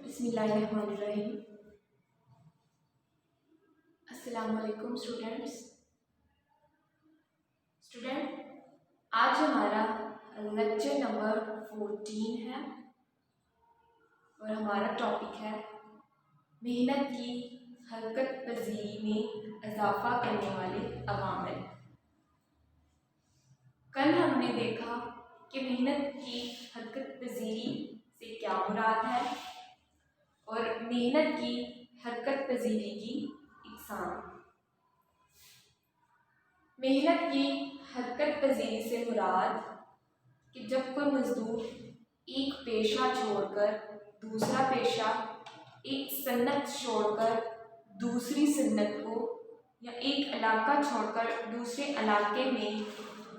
बिस्मिल्लाहिर्रहमानिर्रहीम। अस्सलाम वालेकुम स्टूडेंट, आज हमारा लेक्चर नंबर 14 है और हमारा टॉपिक है मेहनत की हरकत पजीरी में इजाफा करने वाले अवामिल। कल हमने देखा कि मेहनत की हरकत पजीरी से क्या मुराद है और मेहनत की हरकत पजीरी की इकसाम। मेहनत की हरकत पजीरी से मुराद कि जब कोई मजदूर एक पेशा छोड़कर दूसरा पेशा, एक सन्नत छोड़कर दूसरी सन्नत को या एक इलाका छोड़कर दूसरे इलाके में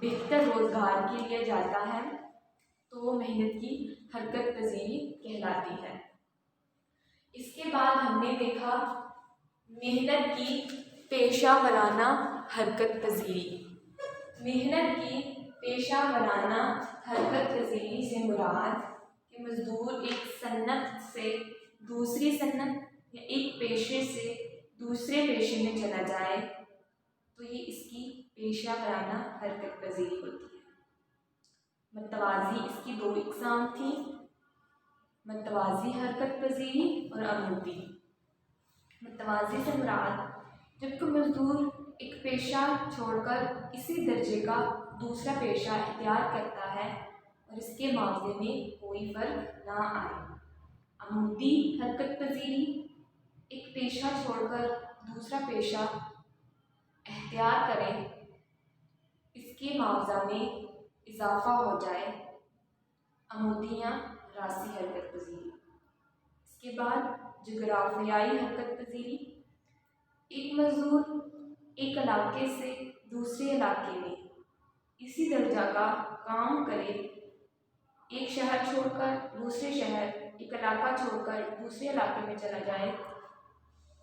बेहतर रोज़गार के लिए जाता है तो वो मेहनत की हरकत पजीरी कहलाती है। इसके बाद हमने देखा मेहनत की पेशा वराना हरकत पजीरी। मेहनत की पेशा वराना हरकत पजीरी से मुराद कि मजदूर एक सन्नत से दूसरी सन्नत या एक पेशे से दूसरे पेशे में चला जाए तो ये इसकी पेशा वराना हरकत पजीरी होती है। मतवाजी इसकी दो इकसाम थी, मतवाजी हरकत पजीरी और अमूदी। मतवाजी से मुराद जब कोई मजदूर एक पेशा छोड़कर इसी दर्जे का दूसरा पेशा इख्तियार करता है और इसके मामले में कोई फ़र्क ना आए। अमूदी हरकत पजीरी एक पेशा छोड़कर दूसरा पेशा इख्तियार करें, इसके मुआवजा में इजाफा हो जाए, अमूदियाँ रासी हरकत पजीरी। इसके बाद जोग्राफियाई हरकत पजीरी, एक मजदूर एक इलाके से दूसरे इलाके में इसी दर्जा का काम करे, एक शहर छोड़कर दूसरे शहर, एक इलाका छोड़कर दूसरे इलाके में चला जाए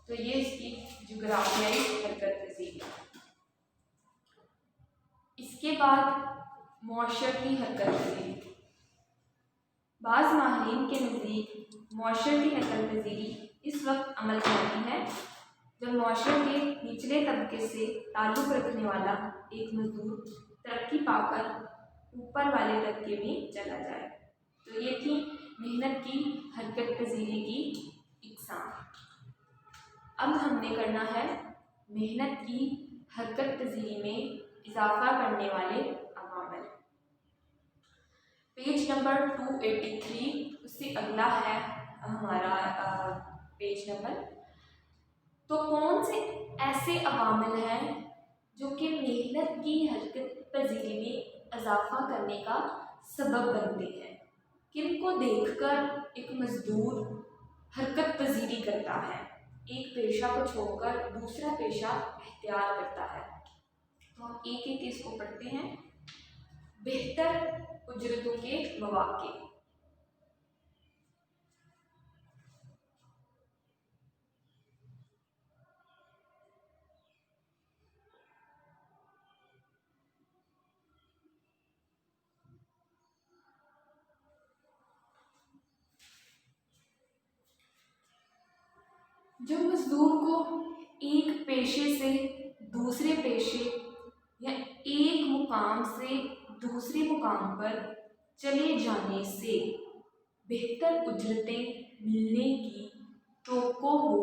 तो ये इसकी जोग्राफियाई हरकत पजीरी। इसके बाद मुआशरती हरकत पजीरी। बाज़ माहिरीन के नज़दीक मुआशरती हरकत पजीरी इस वक्त अमल में आती है जब मुआशरे के निचले तबके से ताल्लुक़ रखने वाला एक मजदूर तरक्की पाकर ऊपर वाले तबके में चला जाए। तो ये थी मेहनत की हरकत पजीरी की इकसाम। अब हमने करना है मेहनत की हरकत पजीरी में इजाफा करने वाले अवामिल। पेज नंबर 283 उससे अगला है हमारा पेज नंबर। तो कौन से ऐसे अवामिल हैं जो कि मेहनत की हरकत पजीरी में इजाफा करने का सबब बनते हैं, किनको देखकर एक मजदूर हरकत पजीरी करता है, एक पेशा को छोड़कर दूसरा पेशा इख्तियार करता है। तो हम एक एक इसको पढ़ते हैं। बेहतर उजरतों के मौके। जो मजदूर को एक पेशे से दूसरे पेशे या एक मुकाम से दूसरे मुकाम पर चले जाने से बेहतर उजरतें मिलने की तवक्को हो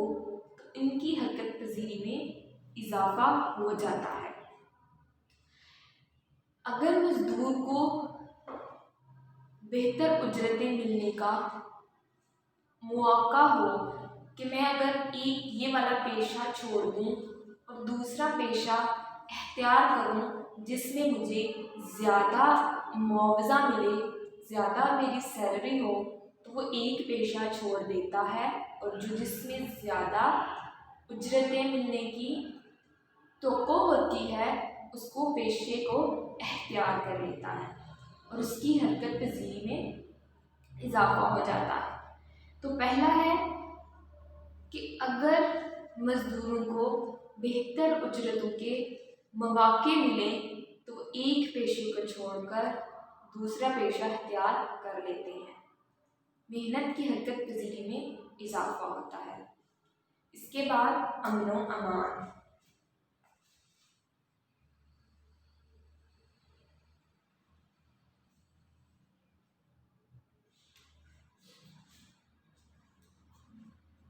तो इनकी हरकत पजीरी में इजाफा हो जाता है। अगर मजदूर को बेहतर उजरतें मिलने का मौका हो कि मैं अगर एक ये वाला पेशा छोड़ दूँ और दूसरा पेशा इख्तियार करूँ जिसमें मुझे ज़्यादा मुआवजा मिले, ज़्यादा मेरी सैलरी हो, तो वो एक पेशा छोड़ देता है और जो जिसमें ज़्यादा उजरतें मिलने की तवक्को होती है उसको पेशे को इख्तियार कर लेता है और उसकी हरकत पजीरी में इजाफा हो जाता है। तो पहला है कि अगर मजदूरों को बेहतर उजरतों के मौके मिले तो एक पेशे को छोड़कर दूसरा पेशा इख्तियार कर लेते हैं। मेहनत की हरकत पजीरी में इजाफा होता है। इसके बाद अमन व अमान।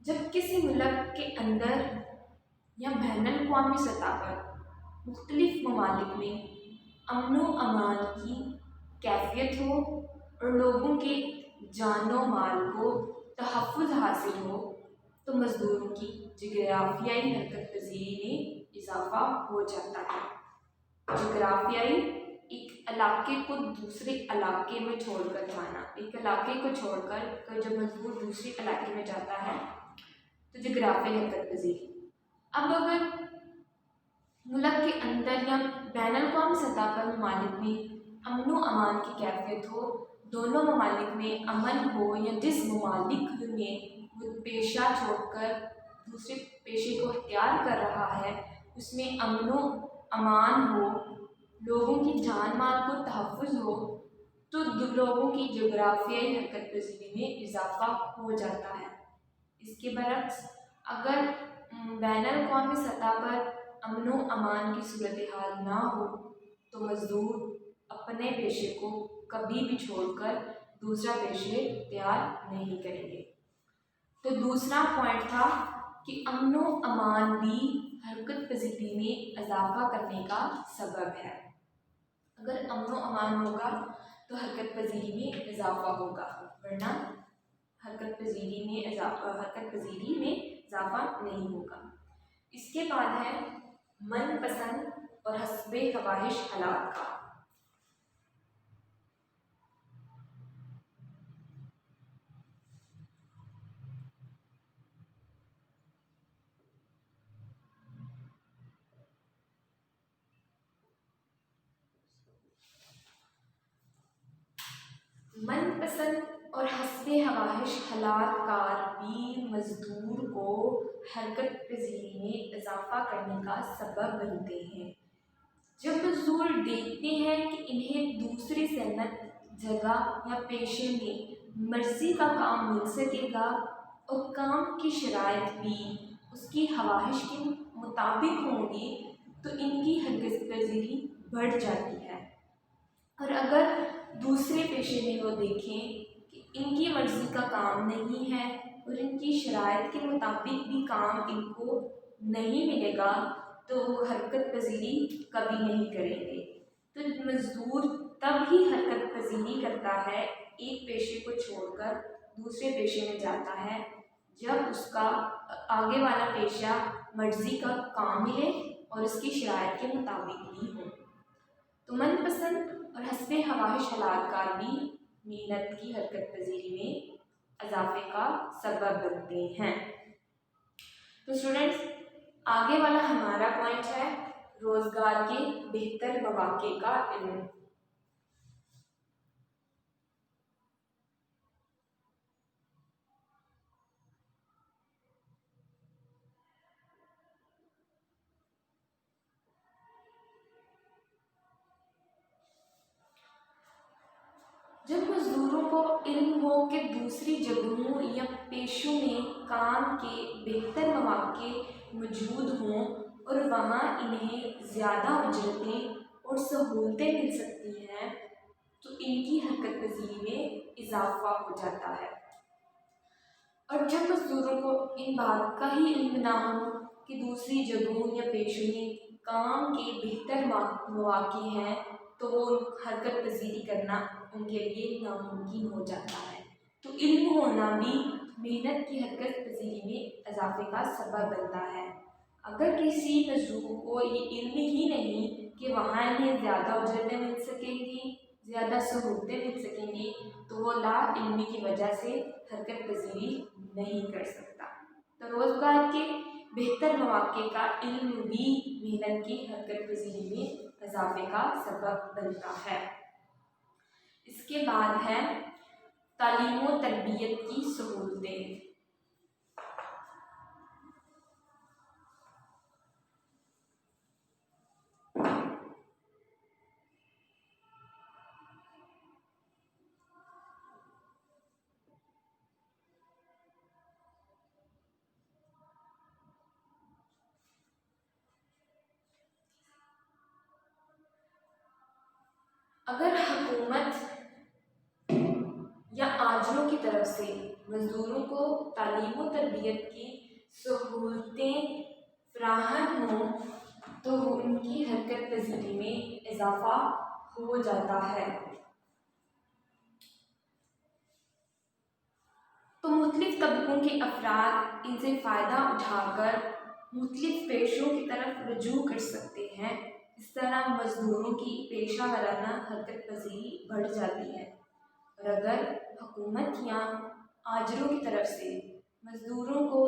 जब किसी मुल्क के अंदर या बैनुल-अक़वामी सतह पर मुख्तलिफ ममालिक में अमन व अमान की कैफियत हो और लोगों के जानो माल को तहफ़्फ़ुज़ हासिल हो तो मज़दूरों की जोग्राफियाई हरकत पज़ीरी में इजाफ़ा हो जाता है। जोग्राफियाई एक इलाके को दूसरे इलाके में छोड़कर जाना, एक इलाके को छोड़कर जब मज़दूर दूसरे इलाके में जाता है तो जोग्राफियाई हरकत पज़ीरी। अब अगर मुल्क के अंदर या बैनुल-अक़वामी सतह पर ममालिक में अमन व अमान की कैफियत हो, दोनों ममालिक में अमन हो, या जिस ममालिक में वो पेशा छोड़कर दूसरे पेशे को अख्तियार कर रहा है उसमें अमन व अमान हो, लोगों की जान माल को तहफ़्फ़ुज़ हो, तो लोगों की जोग्राफियाई हरकत पज़ीरी में इजाफ़ा हो जाता है। इसके बरक्स अगर बैनुल-अक़वामी सतह पर अमन व अमान की सूरत हाल ना हो तो मज़दूर अपने पेशे को कभी भी छोड़कर दूसरा पेशे इख्तियार नहीं करेंगे। तो दूसरा पॉइंट था कि अमन व अमान भी हरकत पज़ीरी में इजाफ़ा करने का सबब है। अगर अमन व अमान होगा तो हरकत पज़ीरी में इजाफ़ा होगा, वरना हरकत पज़ीरी में इजाफ़ा नहीं होगा। इसके बाद है मनपसंद और हस्बे ख्वाहिश हालात का। मनपसंद और हस्बे ख्वाहिश हालात कार भी मज़दूर को हरकत पज़ीरी में इजाफ़ा करने का सबब बनते हैं। जब मज़दूर देखते हैं कि इन्हें दूसरी सनत, जगह या पेशे में मर्ज़ी का काम मिल सकेगा और काम की शराइत भी उसकी ख्वाहिश के मुताबिक होंगी तो इनकी हरकत पज़ीरी बढ़ जाती है। और अगर दूसरे पेशे में वो देखें कि इनकी मर्ज़ी का काम नहीं है और इनकी शराइत के मुताबिक भी काम इनको नहीं मिलेगा तो वो हरकत पज़ीरी कभी नहीं करेंगे। तो मज़दूर तब ही हरकत पज़ीरी करता है, एक पेशे को छोड़कर दूसरे पेशे में जाता है, जब उसका आगे वाला पेशा मर्ज़ी का काम मिले और उसकी शराइत के मुताबिक भी हो। तो मनपसंद और हस्बे ख्वाहिश हालात कार भी मेहनत की हरकत पज़ीरी में इजाफ़े का सबब बनते हैं। तो स्टूडेंट्स, आगे वाला हमारा पॉइंट है रोज़गार के बेहतर मौक़े का इल्म। जब मज़दूरों को इल्म हो कि दूसरी जगहों या पेशों में काम के बेहतर मौक़े मौजूद हों और वहाँ इन्हें ज़्यादा उजरतें और सहूलतें मिल सकती हैं तो इनकी हरकत पज़ीरी में इजाफ़ा हो जाता है। और जब मज़दूरों को इन बात का ही इल्म ना हो कि दूसरी जगहों या पेशों में काम के बेहतर मौक़े हैं तो वो हरकत पज़ीरी करना उनके लिए नामुमकिन हो जाता है। तो इल्म होना भी मेहनत की हरकत पज़ीरी में इजाफ़े का सबब बनता है। अगर किसी मज़दूर को ये इल्म ही नहीं कि वहाँ इन्हें ज़्यादा उजरतें मिल सकेंगी, ज़्यादा सहूलतें मिल सकेंगी, तो वो ला इल्मी की वजह से हरकत पज़ीरी नहीं कर सकता। तो रोज़गार के बेहतर मौक़े का इल्म भी मेहनत की हरकत पज़ीरी में इजाफ़े का सबब बनता है। इसके बाद है तालीम व तरबियत की सहूलतें। اگر حکومت یا آجروں کی طرف سے مزدوروں کو تعلیم و تربیت کی سہولتیں فراہم ہوں تو ان کی حرکت پذیری میں اضافہ ہو جاتا ہے۔ تو مختلف طبقوں کے افراد ان سے فائدہ اٹھا کر مختلف پیشوں کی طرف رجوع کر سکتے ہیں۔ اس طرح مزدوروں کی پیشہ ورانہ حرکت پذیری بڑھ جاتی ہے، اور اگر حکومت یا آجروں کی طرف سے مزدوروں کو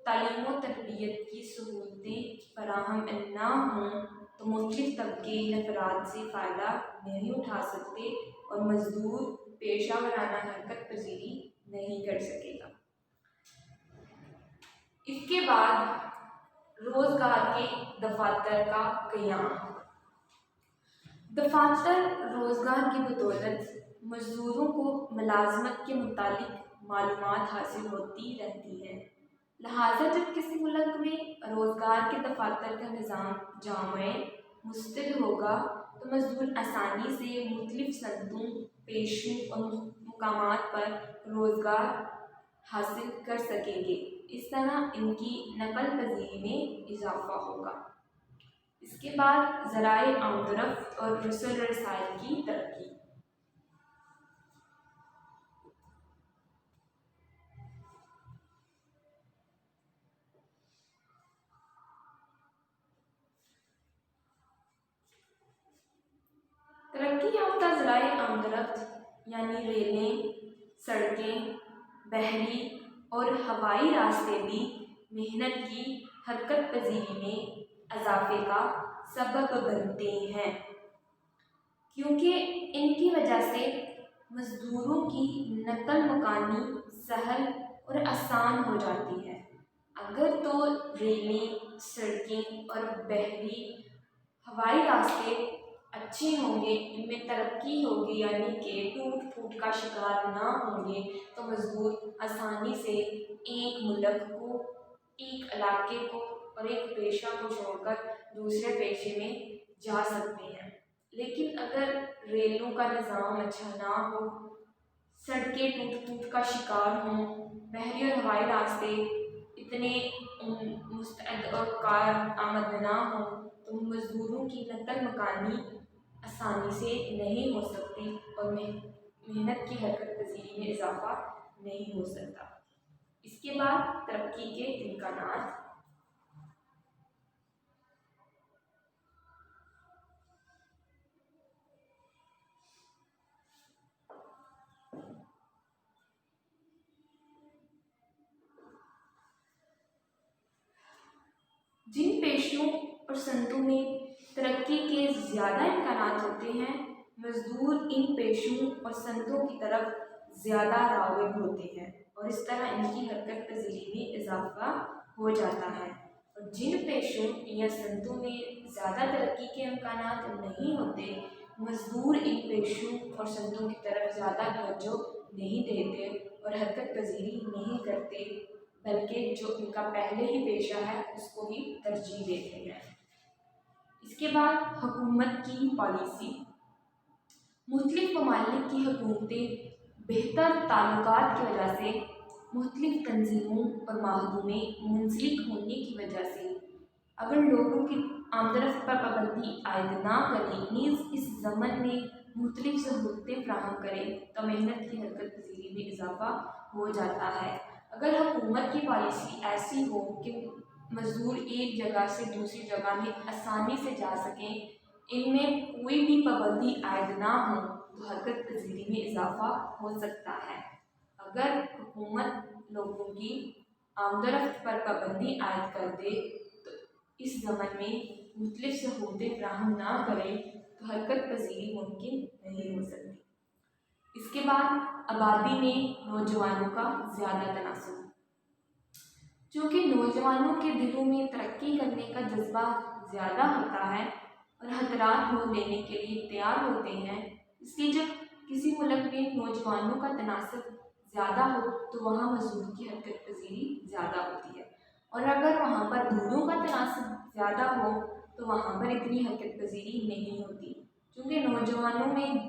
تعلیم و تربیت کی سہولتیں فراہم نہ ہوں تو مختلف طبقے ان افراد سے فائدہ نہیں اٹھا سکتے اور مزدور پیشہ ورانہ حرکت پذیری نہیں کر سکے گا۔ اس کے بعد روزگار کے دفاتر کا قیام۔ دفاتر روزگار کی بدولت مزدوروں کو ملازمت کے متعلق معلومات حاصل ہوتی رہتی ہے، لہٰذا جب کسی ملک میں روزگار کے دفاتر کا نظام جامع مستد ہوگا تو مزدور آسانی سے مختلف صنعتوں، پیشوں اور مقامات پر روزگار حاصل کر سکیں گے۔ اس طرح ان کی نقل پذیری میں اضافہ ہوگا۔ اس کے بعد ذرائع آمد و رفت اور رسل رسائل کی ترقی۔ ترقی یافتہ ذرائع آمد و رفت یعنی ریلیں، سڑکیں، بحری اور ہوائی راستے بھی محنت کی حرکت پذیری میں اضافے کا سبب بنتے ہیں، کیونکہ ان کی وجہ سے مزدوروں کی نقل مکانی سہل اور آسان ہو جاتی ہے۔ اگر تو ریلیں، سڑکیں اور بحری ہوائی راستے اچھے ہوں گے، ان میں ترقی ہوگی، یعنی کہ ٹوٹ پھوٹ کا شکار نہ ہوں گے، تو مزدور آسانی سے ایک ملک کو، ایک علاقے کو اور ایک پیشہ کو چھوڑ کر دوسرے پیشے میں جا سکتے ہیں۔ لیکن اگر ریلوں کا نظام اچھا نہ ہو، سڑکیں ٹوٹ پھوٹ کا شکار ہوں، بحری اور ہوائی راستے اتنے مستعد اور کارآمد نہ ہوں تو مزدوروں کی نقل مکانی آسانی سے نہیں ہو سکتی اور محنت کی حرکت پذیری میں اضافہ نہیں ہو سکتا۔ اس کے بعد ترقی کے امکانات۔ جن پیشوں اور صنعتوں میں ترقی کے زیادہ امکانات ہوتے ہیں، مزدور ان پیشوں اور صنعتوں کی طرف زیادہ راغب ہوتے ہیں اور اس طرح ان کی حرکت پذیری میں اضافہ ہو جاتا ہے۔ اور جن پیشوں یا صنعتوں میں زیادہ ترقی کے امکانات نہیں ہوتے، مزدور ان پیشوں اور صنعتوں کی طرف زیادہ توجہ نہیں دیتے اور حرکت پذیری نہیں کرتے، بلکہ جو ان کا پہلے ہی پیشہ ہے اس کو ہی ترجیح دیتے ہیں۔ اس کے بعد حکومت کی پالیسی۔ مختلف ممالک کی حکومتیں بہتر تعلقات کی وجہ سے، مختلف تنظیموں اور معاہدوں میں منسلک ہونے کی وجہ سے اگر لوگوں کی آمد و رفت پر پابندی عائد نہ کریں، نیز اس ضمن میں مختلف سہولتیں فراہم کریں تو محنت کی حرکت پذیری میں اضافہ ہو جاتا ہے۔ اگر حکومت کی پالیسی ایسی ہو کہ مزدور ایک جگہ سے دوسری جگہ میں آسانی سے جا سکیں، ان میں کوئی بھی پابندی عائد نہ ہو تو حرکت پذیری میں اضافہ ہو سکتا ہے۔ اگر حکومت لوگوں کی آمد و رفت پر پابندی عائد کر دے تو اس ضمن میں مختلف سہولتیں فراہم نہ کریں تو حرکت پذیری ممکن نہیں ہو سکتی۔ اس کے بعد آبادی میں نوجوانوں کا زیادہ تناسب۔ چونکہ نوجوانوں کے دلوں میں ترقی کرنے کا جذبہ زیادہ ہوتا ہے اور خطرات مول لینے کے لیے تیار ہوتے ہیں، اس لیے جب کسی ملک میں نوجوانوں کا تناسب زیادہ ہو تو وہاں مزدور کی حرکت پذیری زیادہ ہوتی ہے، اور اگر وہاں پر بوڑھوں کا تناسب زیادہ ہو تو وہاں پر اتنی حرکت پذیری نہیں ہوتی، چونکہ نوجوانوں میں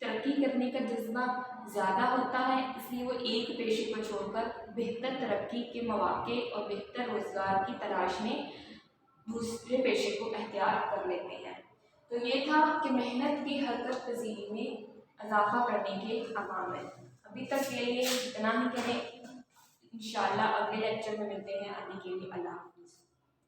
ترقی کرنے کا جذبہ زیادہ ہوتا ہے، اس لیے وہ ایک پیشے کو چھوڑ کر بہتر ترقی کے مواقع اور بہتر روزگار کی تلاش میں دوسرے پیشے کو اختیار کر لیتے ہیں۔ تو یہ تھا کہ محنت کی حرکت پذیری میں اضافہ کرنے کے عوامل۔ ابھی تک کے لیے اتنا ہی کریں، انشاءاللہ اگلے لیکچر میں ملتے ہیں۔ ابھی کے لیے اللہ حافظ۔